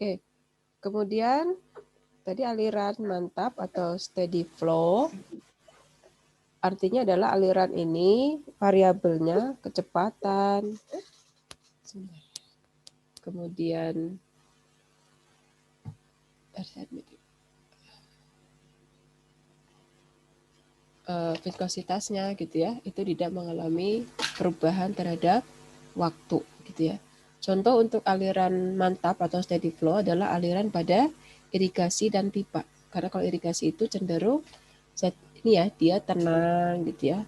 Oke, kemudian tadi aliran mantap atau steady flow artinya adalah aliran ini variabelnya kecepatan, kemudian viskositasnya gitu ya, itu tidak mengalami perubahan terhadap waktu gitu ya. Contoh untuk aliran mantap atau steady flow adalah aliran pada irigasi dan pipa. Karena kalau irigasi itu cenderung ini ya, dia tenang gitu ya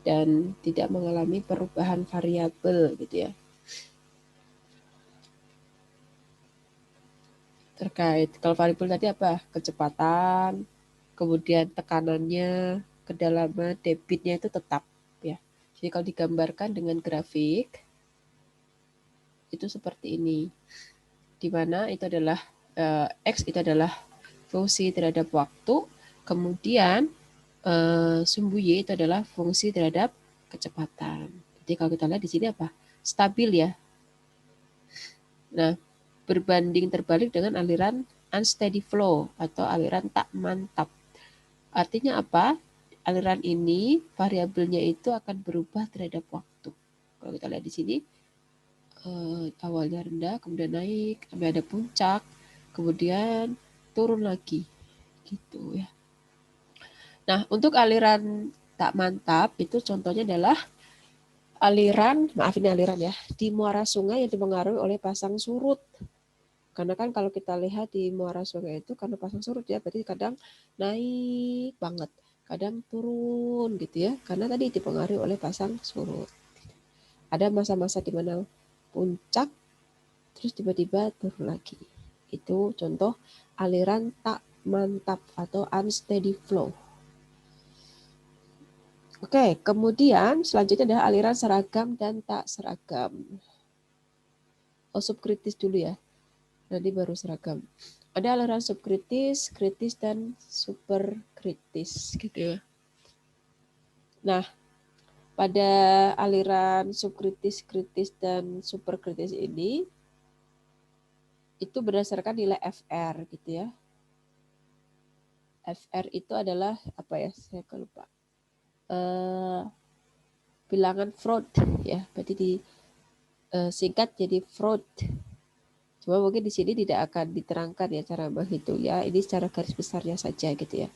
dan tidak mengalami perubahan variabel gitu ya. Terkait kalau variabel tadi apa? Kecepatan, kemudian tekanannya, kedalaman, debitnya itu tetap ya. Jadi kalau digambarkan dengan grafik itu seperti ini, di mana itu adalah X itu adalah fungsi terhadap waktu, kemudian sumbu Y itu adalah fungsi terhadap kecepatan. Jadi kalau kita lihat di sini apa? Stabil ya. Nah, berbanding terbalik dengan aliran unsteady flow atau aliran tak mantap. Artinya apa? Aliran ini variabelnya itu akan berubah terhadap waktu. Kalau kita lihat di sini, awalnya rendah, kemudian naik, sampai ada puncak, kemudian turun lagi, gitu ya. Nah, untuk aliran tak mantap itu contohnya adalah aliran, maaf ini aliran ya, di muara sungai yang dipengaruhi oleh pasang surut. Karena kan kalau kita lihat di muara sungai itu karena pasang surut ya, berarti kadang naik banget, kadang turun gitu ya, karena tadi dipengaruhi oleh pasang surut. Ada masa-masa di mana puncak, terus tiba-tiba turun lagi. Itu contoh aliran tak mantap atau unsteady flow. Oke, kemudian selanjutnya adalah aliran seragam dan tak seragam. Oh, subkritis dulu ya, nanti baru seragam. Ada aliran subkritis, kritis, dan superkritis gitu ya. Nah, pada aliran subkritis, kritis, dan superkritis ini itu berdasarkan nilai FR gitu ya. FR itu adalah apa ya? Saya lupa. Bilangan Freud ya. Berarti disingkat jadi Freud. Cuma mungkin di sini tidak akan diterangkan ya cara menghitung ya. Ini secara garis besarnya saja gitu ya.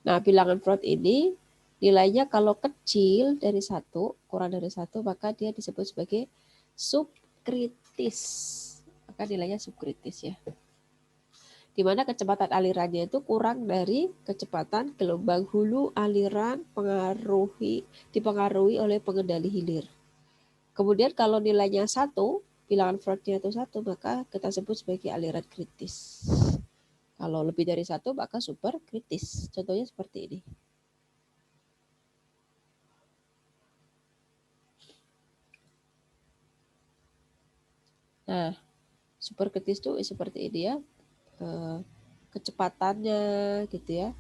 Nah, bilangan Freud ini nilainya kalau kecil dari 1, kurang dari 1, maka dia disebut sebagai subkritis. Maka nilainya subkritis ya. Di mana kecepatan alirannya itu kurang dari kecepatan gelombang hulu aliran dipengaruhi oleh pengendali hilir. Kemudian kalau nilainya 1, bilangan Freud-nya itu 1, maka kita sebut sebagai aliran kritis. Kalau lebih dari 1, maka super kritis. Contohnya seperti ini. Nah, super kritis itu seperti ini ya. Kecepatannya gitu ya.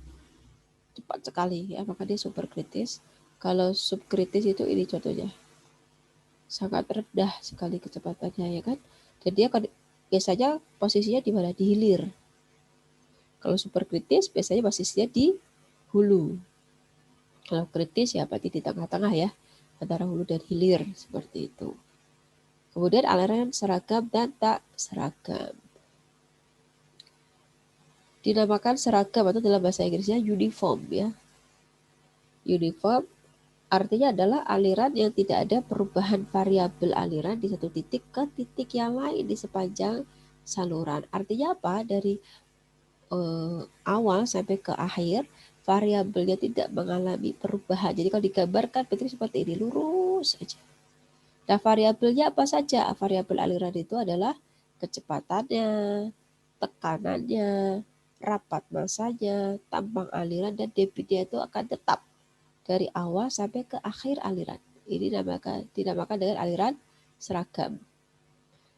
Cepat sekali ya, maka dia super kritis. Kalau subkritis itu ini contohnya. Sangat rendah sekali kecepatannya ya kan. Dan dia biasanya posisinya di mana? Di hilir. Kalau super kritis biasanya posisinya di hulu. Kalau kritis ya berarti di tengah-tengah ya, antara hulu dan hilir seperti itu. Kemudian aliran seragam dan tak seragam. Dinamakan seragam atau dalam bahasa Inggrisnya uniform ya. Uniform artinya adalah aliran yang tidak ada perubahan variabel aliran di satu titik ke titik yang lain di sepanjang saluran. Artinya apa? Dari awal sampai ke akhir variabelnya tidak mengalami perubahan. Jadi kalau digambarkan berarti seperti ini, lurus saja. Nah, variabelnya apa saja? Variabel aliran itu adalah kecepatannya, tekanannya, rapat masanya, tampang aliran, dan debitnya itu akan tetap dari awal sampai ke akhir aliran. Ini dinamakan dengan aliran seragam.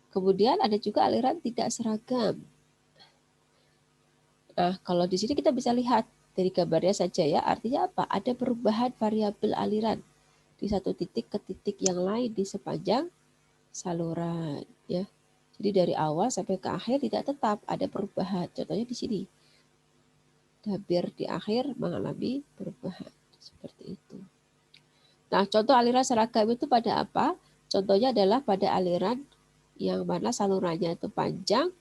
Kemudian ada juga aliran tidak seragam. Nah, kalau di sini kita bisa lihat dari gambarnya saja ya, artinya apa? Ada perubahan variabel aliran di satu titik ke titik yang lain di sepanjang saluran ya. Jadi dari awal sampai ke akhir tidak tetap, ada perubahan. Contohnya di sini. Dabir di akhir mengalami perubahan. Seperti itu. Nah, contoh aliran seragam itu pada apa? Contohnya adalah pada aliran yang mana salurannya itu panjang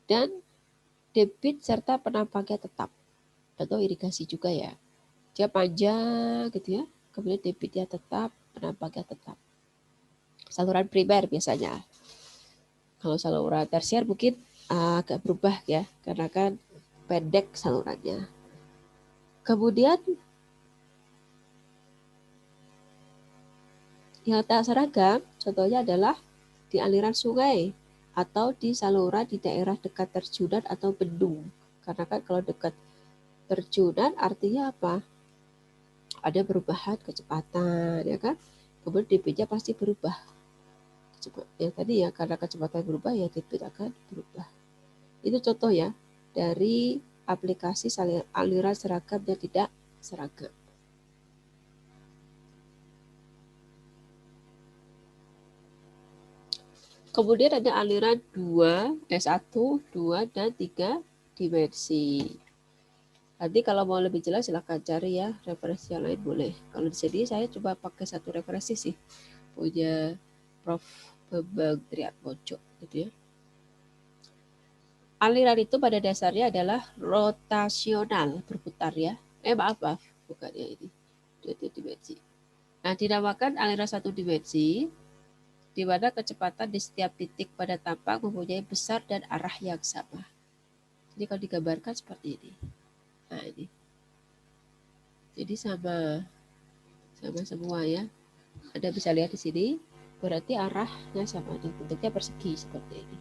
dan debit serta penampaknya tetap. Contoh irigasi juga ya. Dia panjang gitu ya. Kemudian debitnya tetap, penampaknya tetap. Saluran primer biasanya. Kalau saluran tersier mungkin agak berubah ya, karena kan pendek salurannya. Kemudian yang tak seragam, contohnya adalah di aliran sungai atau di saluran di daerah dekat terjunan atau bendung. Karena kan kalau dekat terjunan artinya apa? Ada perubahan kecepatan, ya kan? Kemudian debitnya pasti berubah. Ya tadi ya, karena kecepatan berubah ya debit akan berubah. Itu contoh ya dari aplikasi aliran seragam dan tidak seragam. Kemudian ada aliran 1, 2, dan 3 dimensi. Nanti kalau mau lebih jelas silahkan cari ya referensi yang lain boleh. Kalau di sini saya coba pakai satu referensi sih, punya Prof. Bambang Triatmojo gitu ya. Aliran itu pada dasarnya adalah rotasional, berputar ya. Maaf, bukan ya ini. 2 dimensi. Nah, dinamakan aliran 1 dimensi di mana kecepatan di setiap titik pada tampang mempunyai besar dan arah yang sama. Jadi kalau digambarkan seperti ini. Nah, ini. Jadi sama semua ya. Anda bisa lihat di sini, berarti arahnya sama nih, bentuknya persegi seperti ini.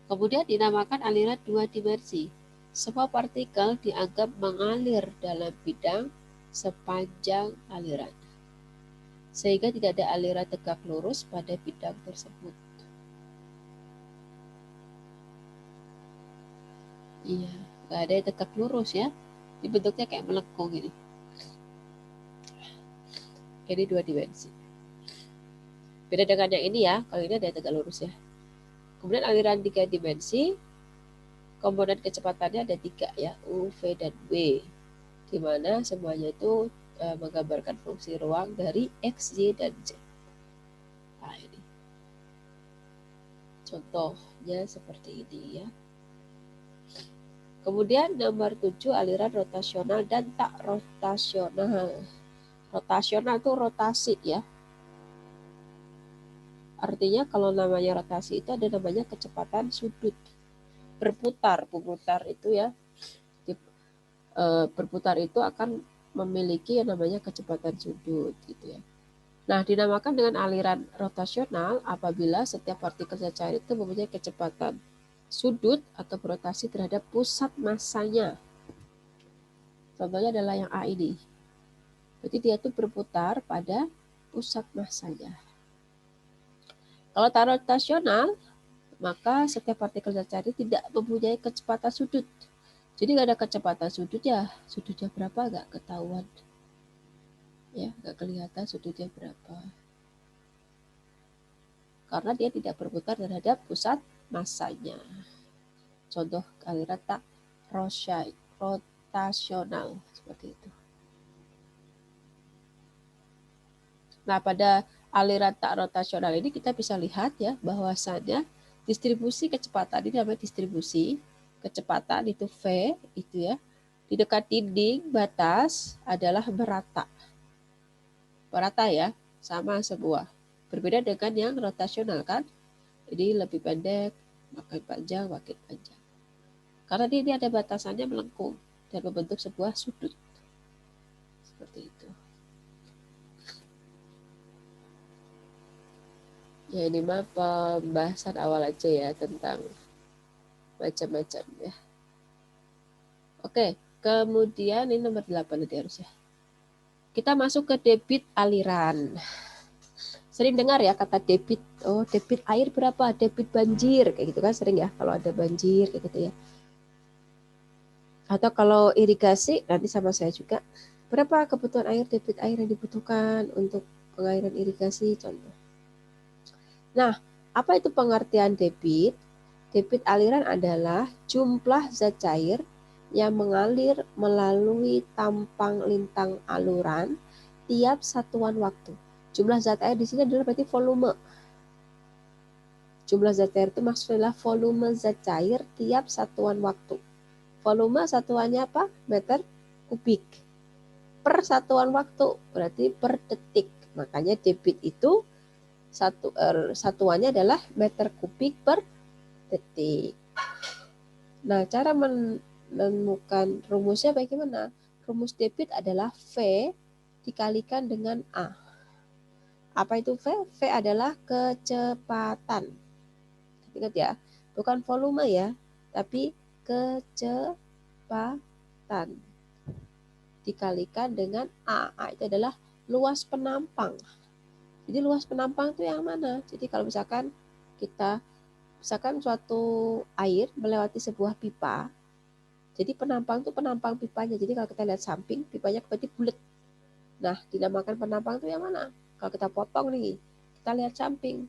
Kemudian dinamakan aliran 2 dimensi. Semua partikel dianggap mengalir dalam bidang sepanjang aliran, sehingga tidak ada aliran tegak lurus pada bidang tersebut. Iya, nggak ada yang tegak lurus ya. Ini bentuknya kayak melengkung ini. Ini 2 dimensi. Beda dengan yang ini ya, kalau ini ada yang tegak lurus ya. Kemudian aliran 3 dimensi, komponen kecepatannya ada 3 ya, U, V, dan W. Di mana semuanya itu menggambarkan fungsi ruang dari X, Y, dan Z. Nah, ini. Contohnya seperti ini ya. Kemudian nomor 7 aliran rotasional dan tak rotasional. Rotasional itu rotasi ya. Artinya kalau namanya rotasi itu ada namanya kecepatan sudut. Berputar itu ya. Berputar itu akan memiliki yang namanya kecepatan sudut gitu ya. Nah, dinamakan dengan aliran rotasional apabila setiap partikel cair itu mempunyai kecepatan sudut atau berotasi terhadap pusat massanya. Contohnya adalah yang A ini. Berarti dia itu berputar pada pusat massanya. Kalau tak rotasional, maka setiap partikel cair tidak mempunyai kecepatan sudut. Jadi nggak ada kecepatan sudutnya. Sudutnya berapa nggak ketahuan. Ya, nggak kelihatan sudutnya berapa. Karena dia tidak berputar terhadap pusat massanya. Contoh aliran tak rotasional seperti itu. Nah, pada aliran tak rotasional ini kita bisa lihat ya bahwasannya distribusi kecepatan ini namanya distribusi kecepatan itu V itu ya. Di dekat dinding batas adalah merata. Merata ya, sama semua. Berbeda dengan yang rotasional kan. Jadi lebih pendek, makin panjang, makin panjang. Karena ini ada batasannya melengkung dan membentuk sebuah sudut. Seperti itu. Ya ini mah pembahasan awal aja ya tentang macam-macam ya. Oke, kemudian ini nomor 8 nanti harusnya. Kita masuk ke debit aliran. Sering dengar ya kata debit. Oh, debit air berapa? Debit banjir kayak gitu kan sering ya kalau ada banjir kayak gitu ya. Atau kalau irigasi nanti sama saya juga. Berapa kebutuhan air, debit air yang dibutuhkan untuk pengairan irigasi contoh. Nah, Apa itu pengertian debit? Debit aliran adalah jumlah zat cair yang mengalir melalui tampang lintang aluran tiap satuan waktu. Jumlah zat air di sini adalah berarti volume. Jumlah zat cair itu maksudnya adalah volume zat cair tiap satuan waktu. Volume satuannya apa? Meter kubik. Per satuan waktu, berarti per detik. Makanya debit itu satuannya adalah meter kubik per detik. Nah, cara menemukan rumusnya bagaimana? Rumus debit adalah V dikalikan dengan A. Apa itu V? V adalah kecepatan. Ingat ya, bukan volume ya, tapi kecepatan. Dikalikan dengan A. A itu adalah luas penampang. Jadi luas penampang itu yang mana? Jadi kalau misalkan suatu air melewati sebuah pipa, jadi penampang itu penampang pipanya. Jadi kalau kita lihat samping, pipanya berarti bulat. Nah, dinamakan penampang itu yang mana? Kalau kita potong nih, kita lihat samping.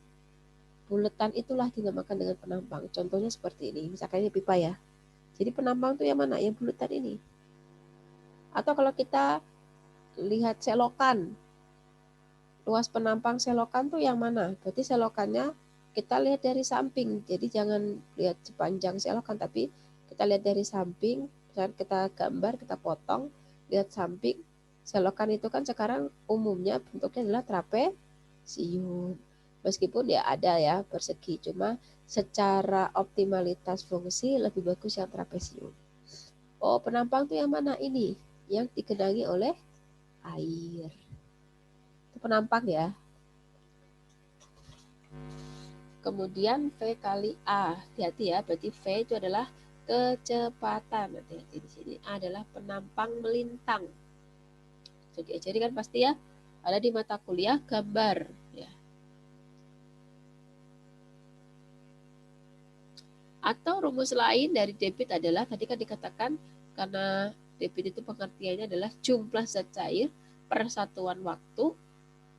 Buletan itulah dinamakan dengan penampang. Contohnya seperti ini. Misalkan ini pipa ya. Jadi penampang itu yang mana? Yang buletan ini. Atau kalau kita lihat selokan, luas penampang selokan tuh yang mana? Berarti selokannya kita lihat dari samping. Jadi jangan lihat sepanjang selokan, tapi kita lihat dari samping. Misalkan kita gambar, kita potong, lihat samping. Selokan itu kan sekarang umumnya bentuknya adalah trapesium. Meskipun ya ada ya persegi, cuma secara optimalitas fungsi lebih bagus yang trapesium. Oh, penampang tuh yang mana ini? Yang digenangi oleh air. Itu penampang ya. Kemudian V kali A. Hati-hati ya, berarti V itu adalah kecepatan. Hati-hati di sini adalah penampang melintang. Jadi diajari kan pasti ya, ada di mata kuliah gambar ya. Atau rumus lain dari debit adalah tadi kan dikatakan karena debit itu pengertiannya adalah jumlah zat cair per satuan waktu.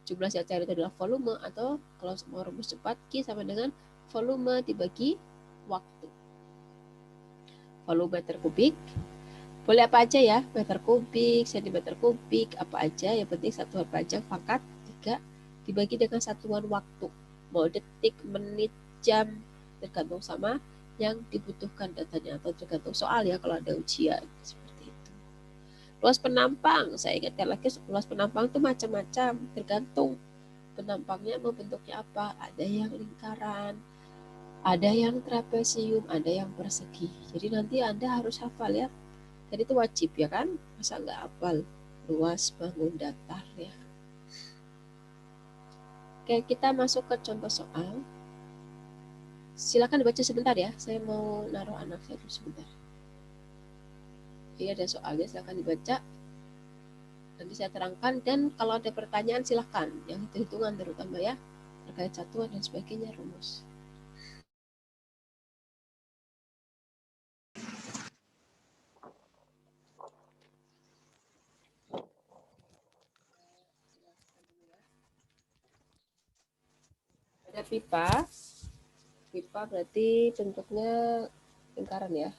Jumlah zat cair itu adalah volume, atau kalau semua rumus cepat Q sama dengan volume dibagi waktu. Volume meter kubik. Boleh apa aja ya, meter kubik, sentimeter kubik, apa aja. Yang penting satuan panjang pangkat 3 dibagi dengan satuan waktu. Mau detik, menit, jam, tergantung sama yang dibutuhkan datanya atau tergantung soal ya kalau ada ujian seperti itu. Luas penampang, saya ingatkan lagi luas penampang itu macam-macam, tergantung penampangnya mau bentuknya apa. Ada yang lingkaran, ada yang trapesium, ada yang persegi. Jadi nanti Anda harus hafal ya. Dan itu wajib ya kan? Masa nggak hafal luas bangun datar ya. Oke, kita masuk ke contoh soal. Silakan dibaca sebentar ya. Saya mau naruh anak saya dulu sebentar. Ini ada soalnya, silakan dibaca. Nanti saya terangkan, dan kalau ada pertanyaan silakan. Yang hitung-hitungan terutama ya. Terkait satuan dan sebagainya, rumus. Ada pipa. Pipa berarti bentuknya lingkaran ya.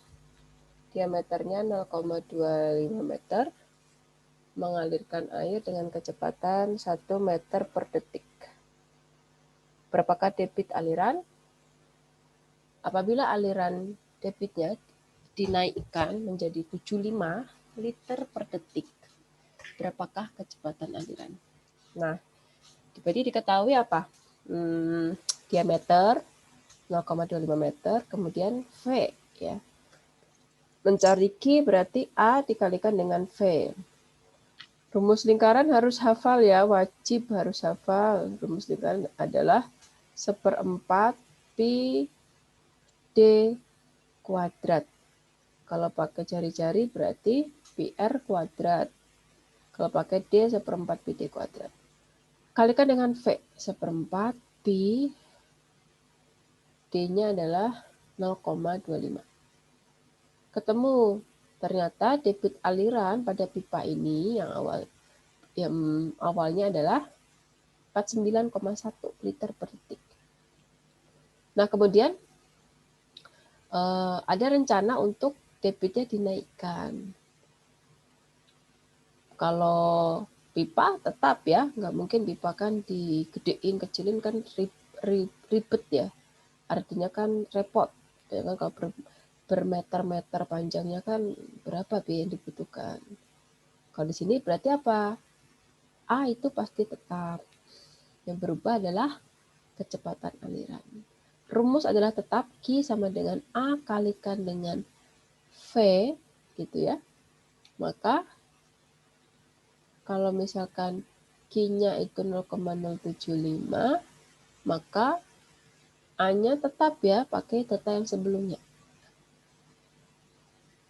Diameternya 0,25 meter. Mengalirkan air dengan kecepatan 1 meter per detik. Berapakah debit aliran? Apabila aliran debitnya dinaikkan menjadi 75 liter per detik, berapakah kecepatan aliran? Nah, jadi diketahui apa? Diameter 0,25 meter, kemudian V ya. Mencari Q berarti A dikalikan dengan V. Rumus lingkaran harus hafal ya, wajib harus hafal. Rumus lingkaran adalah 1/4 pi D kuadrat. Kalau pakai jari-jari berarti pi R kuadrat. Kalau pakai D 1/4 pi D kuadrat. Kalikan dengan V, 1/4 pi D-nya adalah 0,25. Ketemu, ternyata debit aliran pada pipa ini yang awalnya adalah 49,1 liter per detik. Nah, kemudian ada rencana untuk debitnya dinaikkan. Kalau pipa tetap ya, nggak mungkin pipa kan digedein, kecilin kan ribet ya. Artinya kan repot. Ya kan kalau bermeter-meter panjangnya kan berapa biaya yang dibutuhkan. Kalau di sini berarti apa? A itu pasti tetap. Yang berubah adalah kecepatan aliran. Rumus adalah tetap Q sama dengan A kalikan dengan V gitu ya. Maka kalau misalkan Q-nya itu 0,075, maka A-nya tetap ya pakai data yang sebelumnya.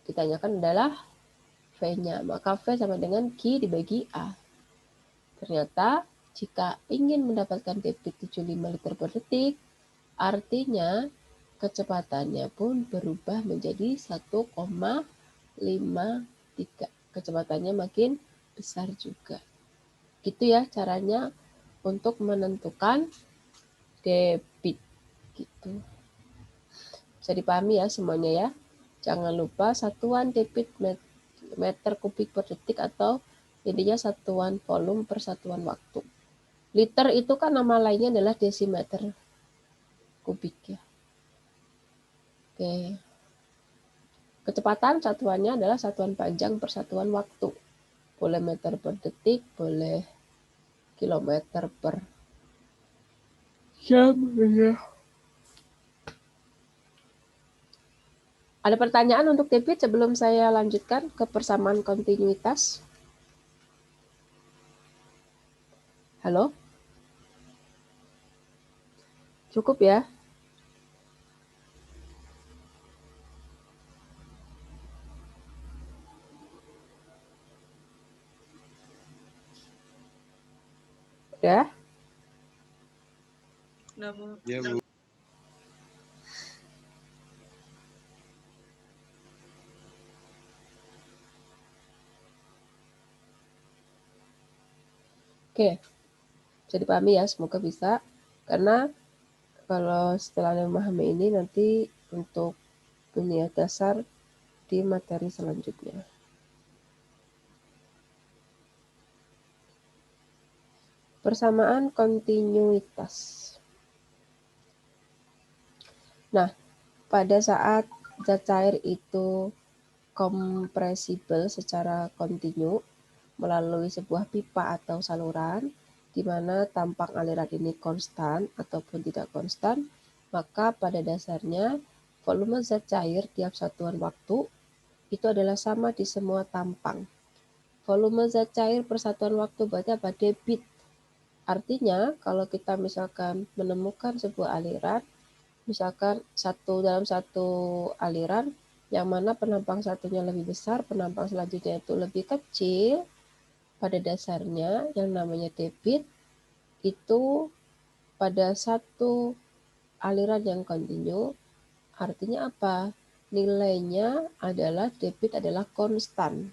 Ditanyakan adalah V-nya, maka V sama dengan Q dibagi A. Ternyata jika ingin mendapatkan debit 75 liter per detik, artinya kecepatannya pun berubah menjadi 1,53. Kecepatannya makin besar juga. Gitu ya caranya untuk menentukan debit gitu. Bisa dipahami ya semuanya ya. Jangan lupa satuan debit meter kubik per detik atau intinya satuan volume per satuan waktu. Liter itu kan nama lainnya adalah desimeter kubik ya. Oke. Kecepatan satuannya adalah satuan panjang per satuan waktu. Boleh meter per detik, boleh kilometer per jam ya. Ada pertanyaan untuk debit sebelum saya lanjutkan ke persamaan kontinuitas? Halo? Cukup ya? Udah? Ya, Bu. Oke. Bisa dipahami ya, semoga bisa. Karena kalau setelah Anda memahami ini nanti untuk dunia dasar di materi selanjutnya. Persamaan kontinuitas. Nah, pada saat zat cair itu kompresibel secara kontinu melalui sebuah pipa atau saluran, di mana tampang aliran ini konstan ataupun tidak konstan, maka pada dasarnya volume zat cair tiap satuan waktu itu adalah sama di semua tampang. Volume zat cair per satuan waktu berarti apa? Debit. Artinya kalau kita misalkan menemukan sebuah aliran, misalkan dalam satu aliran yang mana penampang satunya lebih besar, penampang selanjutnya itu lebih kecil, pada dasarnya yang namanya debit itu pada satu aliran yang kontinu, artinya apa? Nilainya adalah debit adalah konstan.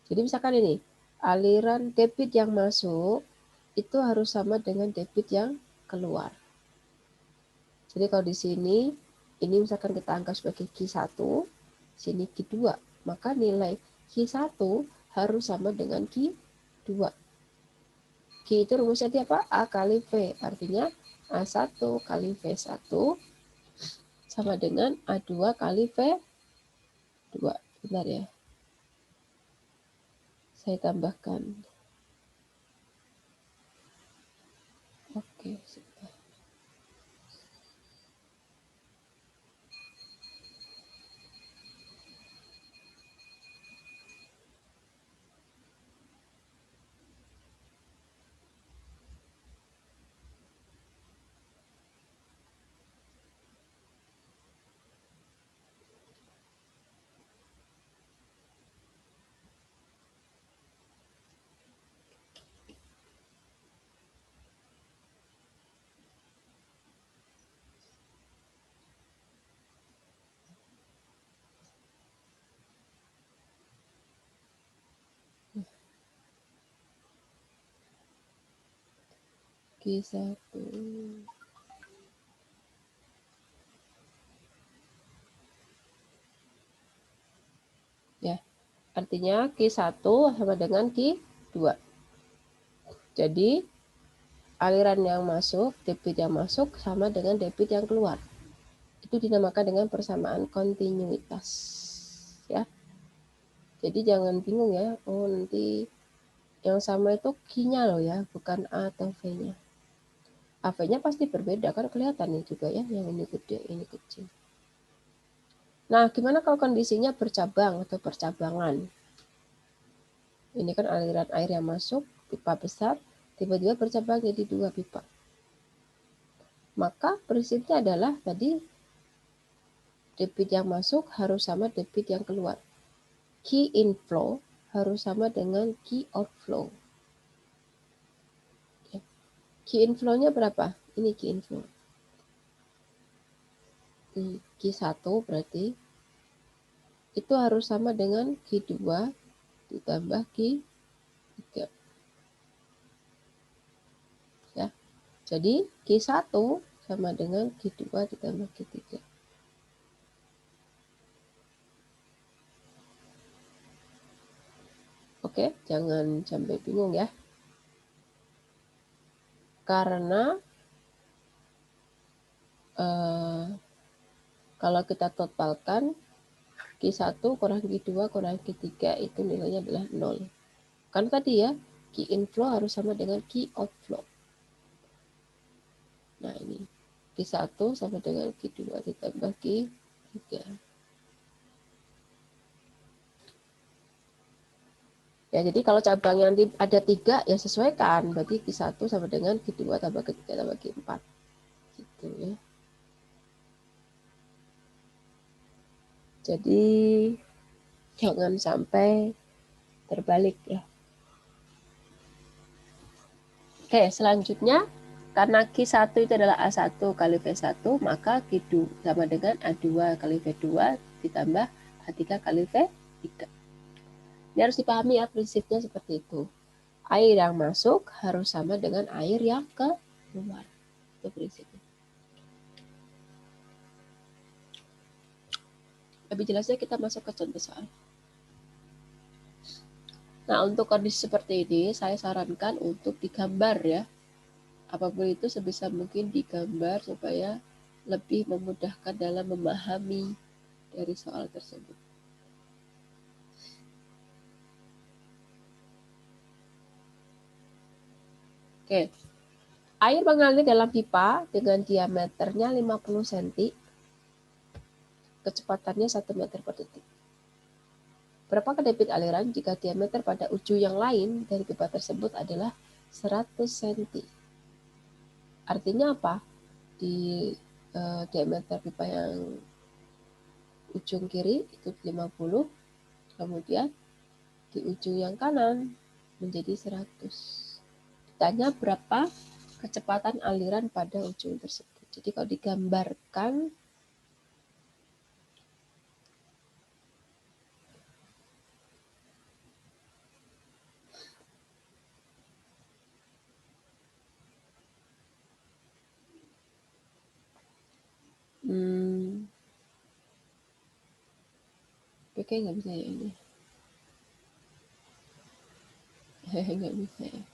Jadi misalkan ini, aliran debit yang masuk itu harus sama dengan debit yang keluar. Jadi kalau di sini, ini misalkan kita anggap sebagai Q1, sini Q2, maka nilai Q1 harus sama dengan Q2. Q itu rumusnya apa? A kali V, artinya A1 kali V1 sama dengan A2 kali V2. Bentar ya, saya tambahkan. Oke, Q1. Artinya Q1 sama dengan Q2. Jadi aliran yang masuk, debit yang masuk sama dengan debit yang keluar. Itu dinamakan dengan persamaan kontinuitas. Ya. Jadi jangan bingung ya, oh nanti yang sama itu Q-nya loh ya, bukan A atau V-nya. AV-nya pasti berbeda, kan kelihatan nih juga ya, yang ini gede, ini kecil. Nah, gimana kalau kondisinya bercabang atau percabangan? Ini kan aliran air yang masuk, pipa besar, tiba-tiba bercabang jadi 2 pipa. Maka prinsipnya adalah tadi debit yang masuk harus sama debit yang keluar. Key inflow harus sama dengan key outflow. Key inflow-nya berapa? Ini key inflow. Q1 berarti itu harus sama dengan Q2 ditambah Q3. Ya. Jadi Q1 sama dengan Q2 ditambah Q3. Oke, jangan sampai bingung ya. Karena kalau kita totalkan Q1 kurang Q2 kurang Q3 itu nilainya adalah 0. Kan tadi ya, key inflow harus sama dengan key outflow. Nah ini, Q1 sama dengan Q2 ditambah Q3. Ya, jadi kalau cabang yang ada 3 ya sesuaikan. Berarti Q1 sama dengan Q2 tambah Q3 tambah Q4. Gitu ya. Jadi jangan sampai terbalik ya. Oke, selanjutnya karena Q1 itu adalah A1 kali V1, maka Q2 sama dengan A2 kali V2 ditambah A3 kali V3. Ini harus dipahami ya, prinsipnya seperti itu. Air yang masuk harus sama dengan air yang keluar. Itu prinsipnya. Lebih jelasnya kita masuk ke contoh soal. Nah, untuk kondisi seperti ini, saya sarankan untuk digambar ya. Apapun itu sebisa mungkin digambar supaya lebih memudahkan dalam memahami dari soal tersebut. Oke, air mengalir dalam pipa dengan diameternya 50 cm, kecepatannya 1 meter per detik. Berapa debit aliran jika diameter pada ujung yang lain dari pipa tersebut adalah 100 cm? Artinya apa? Di diameter pipa yang ujung kiri itu 50, kemudian di ujung yang kanan menjadi 100. Ditanya berapa kecepatan aliran pada ujung tersebut. Jadi kalau digambarkan oke, nggak bisa ya ini. Nggak bisa ya.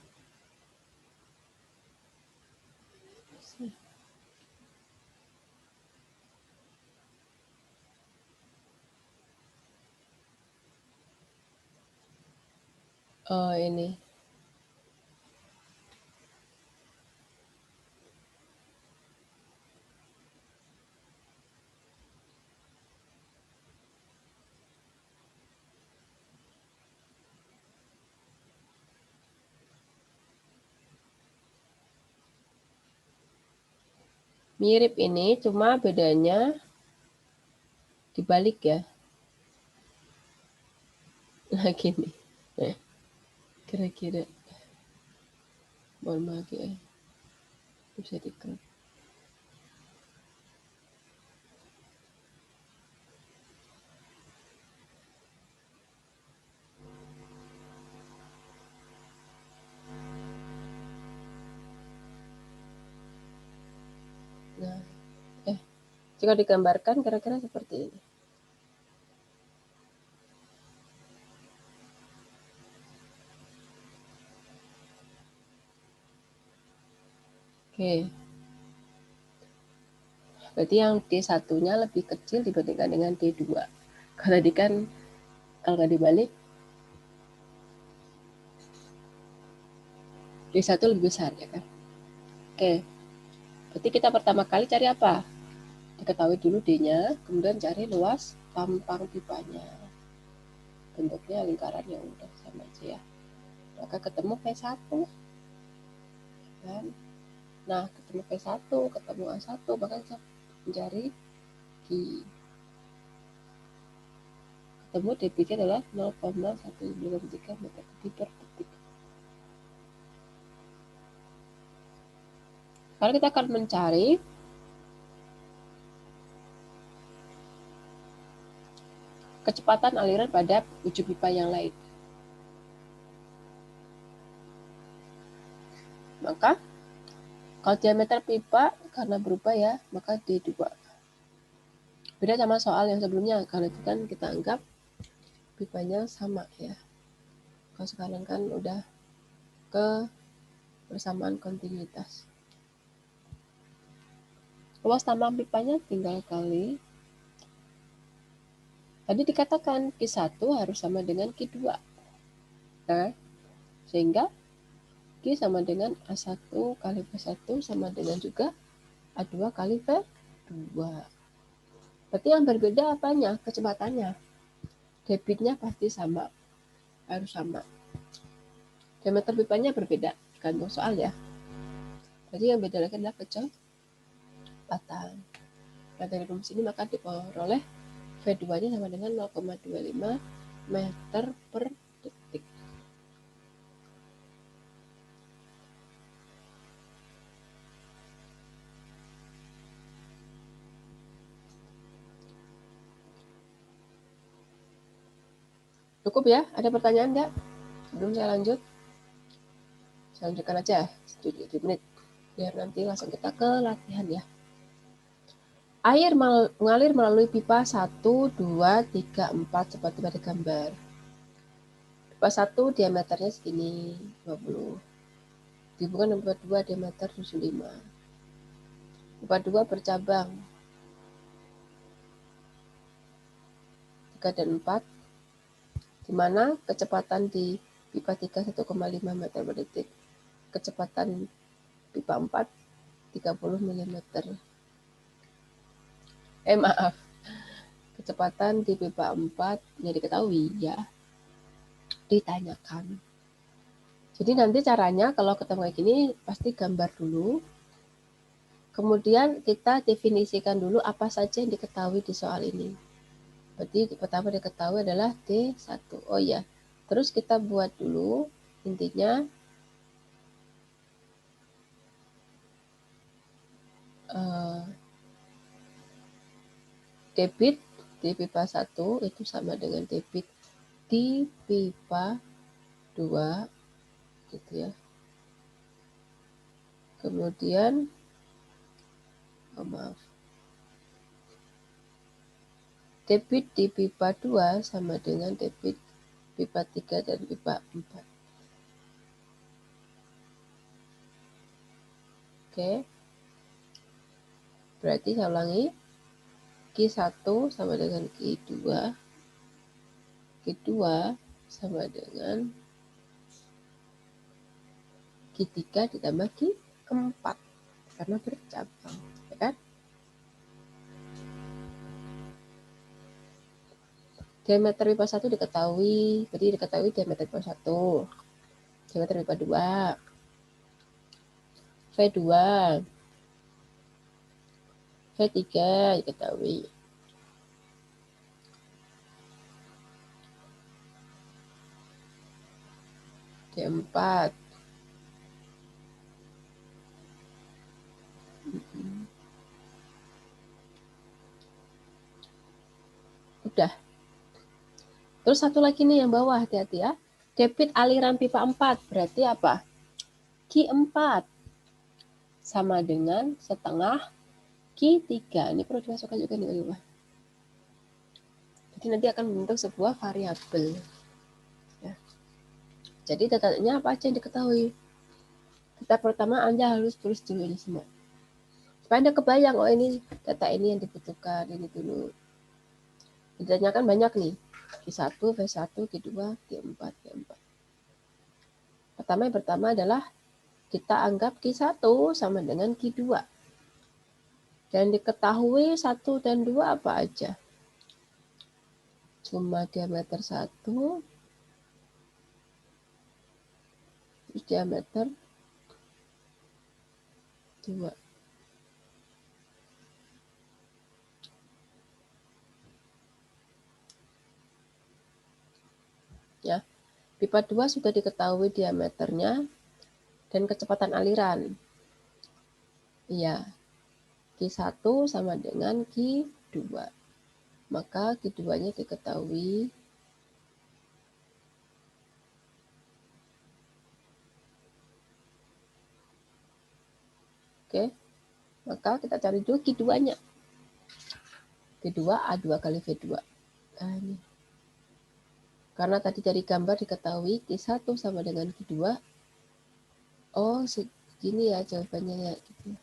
Oh ini. Mirip ini, cuma bedanya dibalik ya. Nah gini. Kira-kira. Mohon maaf ya. Bisa dikerap. Nah, jika digambarkan kira-kira seperti ini. Oke. Berarti yang D1-nya lebih kecil dibandingkan dengan D2. Kalau tadi kan kalau nggak dibalik, D1 lebih besar ya kan. Oke. Berarti kita pertama kali cari apa? Diketahui dulu D-nya, kemudian cari luas tampang pipanya. Bentuknya lingkaran yang udah sama aja ya. Maka ketemu P1 kan. Nah, ketemu P1, ketemu A1, maka kita mencari Q. Ketemu debitnya adalah 0,193 meter kubik per detik. Sekarang kita akan mencari kecepatan aliran pada ujung pipa yang lain. Maka kalau diameter pipa karena berubah ya, maka D2. Beda sama soal yang sebelumnya, karena itu kan kita anggap pipanya sama ya. Kalau sekarang kan udah ke persamaan kontinuitas. Luas tampang pipanya tinggal kali. Tadi dikatakan Q1 harus sama dengan Q2. Nah, sehingga Q sama dengan A1 kali V1 sama dengan juga A2 kali V2. Berarti yang berbeda apanya? Kecepatannya. Debitnya pasti sama. Harus sama. Diameter pipanya berbeda. Gantung soal ya. Jadi yang beda lagi adalah kecepatan. Nah, dari rumus ini maka diperoleh V2-nya sama dengan 0,25 meter per detik. Cukup ya? Ada pertanyaan nggak? Sebelum saya lanjut? Saya lanjutkan aja 7 menit. Biar nanti langsung kita ke latihan ya. Air mengalir melalui pipa 1, 2, 3, 4 seperti pada gambar. Pipa 1 diameternya segini 20. Dihubungkan dengan pipa 2 diameter 75. Pipa 2 bercabang 3 dan 4, di mana kecepatan di pipa 3 1,5 meter per detik. Kecepatan pipa 4 30 mm. Maaf. Kecepatan di pipa 4 yang diketahui ya. Ditanyakan. Jadi nanti caranya kalau ketemu kayak gini pasti gambar dulu. Kemudian kita definisikan dulu apa saja yang diketahui di soal ini. Berarti pertama diketahui adalah D1. Oh ya. Terus kita buat dulu intinya debit di pipa 1 itu sama dengan debit di pipa 2 gitu ya. Kemudian maaf. Debit di pipa 2 sama dengan debit pipa 3 dan pipa 4. Oke. Berarti saya ulangi. Q1 sama dengan Q2. Q2 sama dengan Q3 ditambah Q4 karena bercabang, ya kan? Diameter pipa 1 diketahui, berarti diketahui diameter pipa 1. Diameter pipa 2. V2. V3 diketahui. D4. Udah. Terus satu lagi nih yang bawah, hati-hati ya. Debit aliran pipa 4 berarti apa? Q4 sama dengan setengah Q3. Ini perlu dimasukkan juga nih bawah. Jadi nanti akan membentuk sebuah variabel. Ya. Jadi datanya apa aja yang diketahui? Step pertama Anda harus tulis dulu ini semua. Supaya Anda kebayang, oh ini data ini yang dibutuhkan, ini dulu. Datanya kan banyak nih, Q1, V1, Q2, Q4, Q4. Yang pertama adalah kita anggap Q1 sama dengan Q2. Dan diketahui 1 dan 2 apa aja? Cuma diameter 1, terus diameter 2. Ya, pipa 2 sudah diketahui diameternya dan kecepatan aliran. Iya, Q1 sama dengan Q2. Maka Q2-nya diketahui. Oke, maka kita cari dulu Q2-nya. Q2 A2 kali V2. Nah, ini. Karena tadi dari gambar diketahui Q1 sama dengan Q2. Oh, segini ya jawabannya ya. Gitu.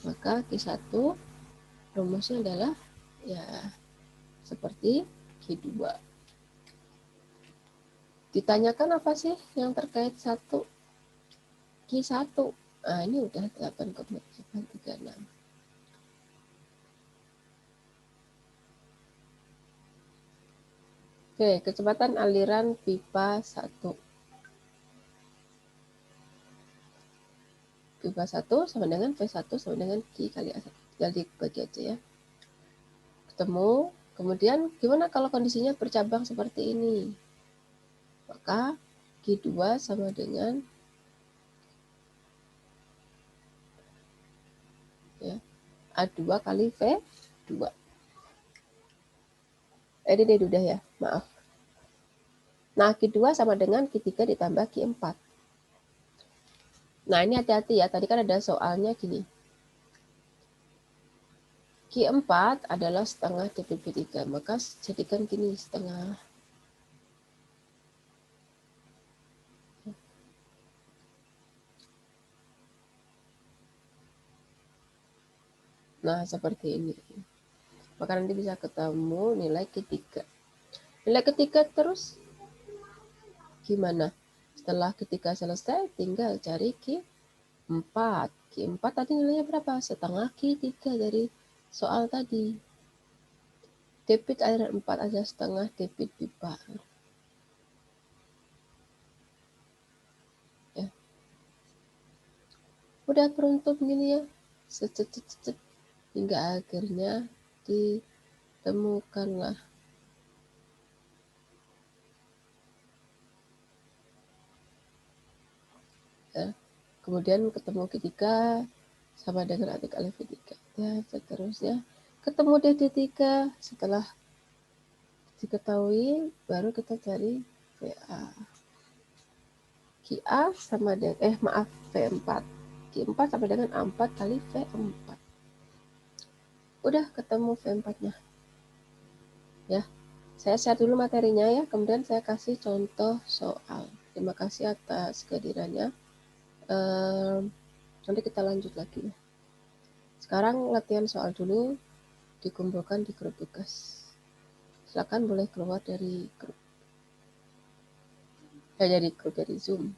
Maka Q1 rumusnya adalah ya seperti Q2. Ditanyakan apa sih yang terkait 1? Q1. Nah, ini udah 8,36. Oke, kecepatan aliran pipa 1. Pipa 1 sama dengan V1 sama dengan Q kali A1. Tinggal dibagi aja ya. Ketemu. Kemudian gimana kalau kondisinya bercabang seperti ini? Maka Q2 sama dengan ya, A2 kali V2. Ini udah ya, maaf. Nah, Q2 sama dengan Q3 ditambah Q4. Nah, ini hati-hati ya. Tadi kan ada soalnya gini. Q4 adalah setengah debit V3. Maka jadikan gini, setengah. Nah, seperti ini. Maka nanti bisa ketemu nilai ketiga. Nilai ketiga terus gimana? Setelah ketiga selesai, tinggal cari Q4. Q4 tadi nilainya berapa? Setengah Q3 dari soal tadi. Debit aliran 4 aja setengah debit pipa. Ya. Udah beruntun gini ya. Cet, hingga akhirnya ditemukanlah. Ya. Kemudian ketemu Q3 sama dengan arti kali V3. Ya, seterusnya. Ketemu D3 setelah diketahui baru kita cari VA. QA sama dengan maaf V4. Q4 sama dengan A4 kali V4. Udah ketemu V4-nya. Ya. Saya share dulu materinya ya, kemudian saya kasih contoh soal. Terima kasih atas kehadirannya. Nanti kita lanjut lagi ya. Sekarang latihan soal dulu, dikumpulkan di grup tugas. Silakan boleh keluar dari grup. Dari grup, dari Zoom.